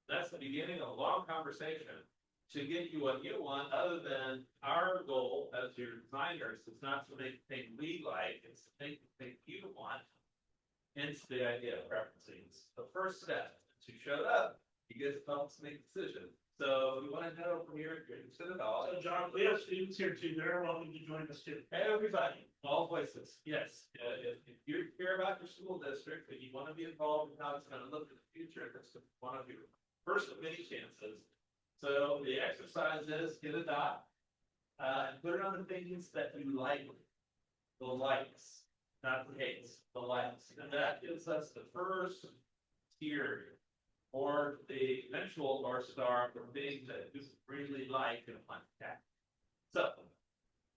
That's the beginning of a long conversation to get you what you want, other than our goal as your designers is not to make things we like, it's to make things you want. Hence the idea of preferencing. It's the first step. To show up, you get to help us make decisions. So we want to know from here if you're interested at all. So John, we have students here too. They're welcome to join us too. Hey, everybody, all voices, yes. If you care about your school district and you want to be involved in how it's going to look in the future, that's one of your first of many chances. So the exercise is get a dot, and put it on the things that you like, the likes, not the hates, the likes. And that gives us the first tier, or the eventual North Star for things that you really like and want to have. So,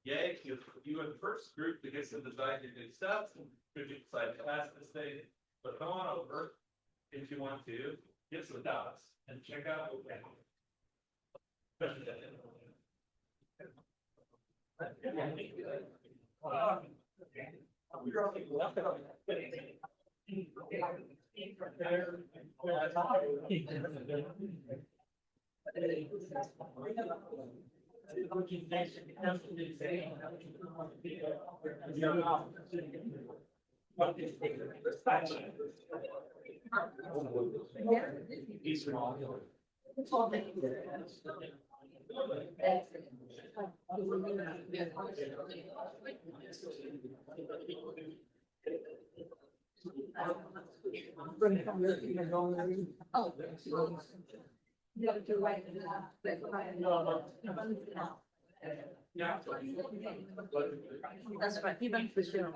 yay, you in the first group that gets to design your new stuff, could you decide to pass this thing, but come on over, if you want to, get some dots, and check out what we have. Oh. You have to write it up. Yeah. That's right, you better for sure.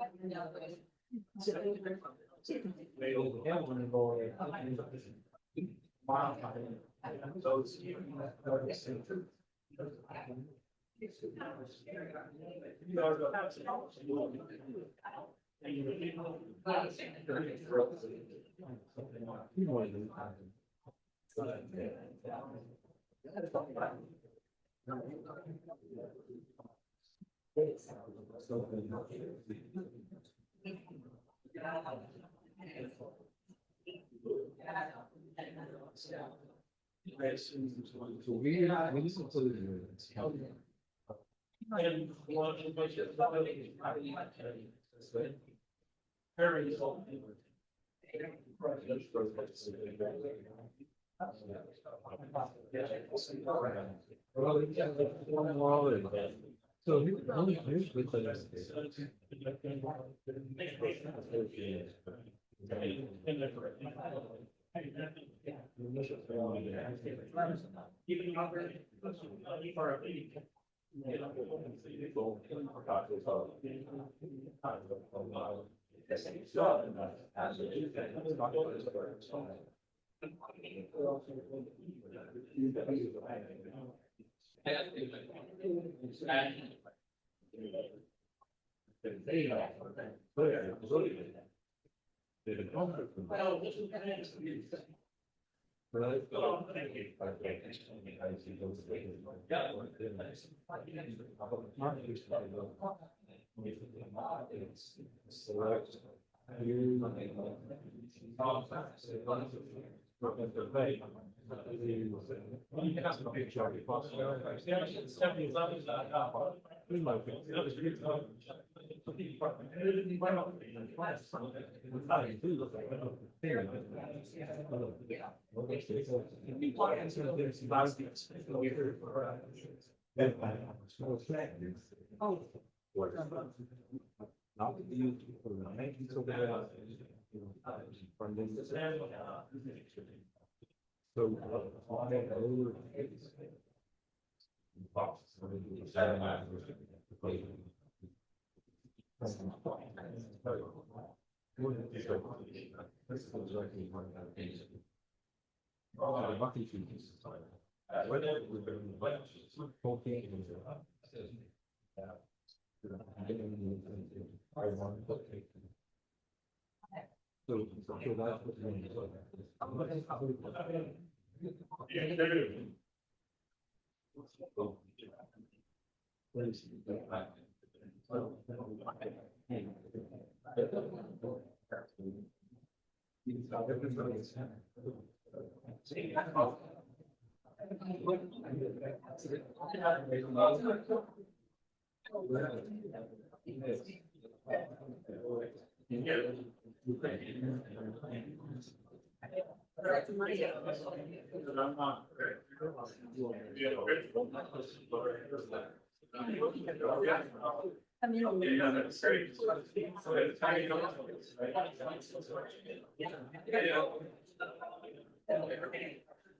I mean, Yeah, that's great.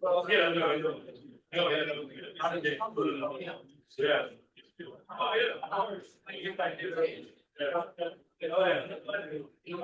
Well, yeah, no, I don't. No, yeah, no. Yeah. Oh, yeah. Of course. I get back to it. Yeah. Oh, yeah.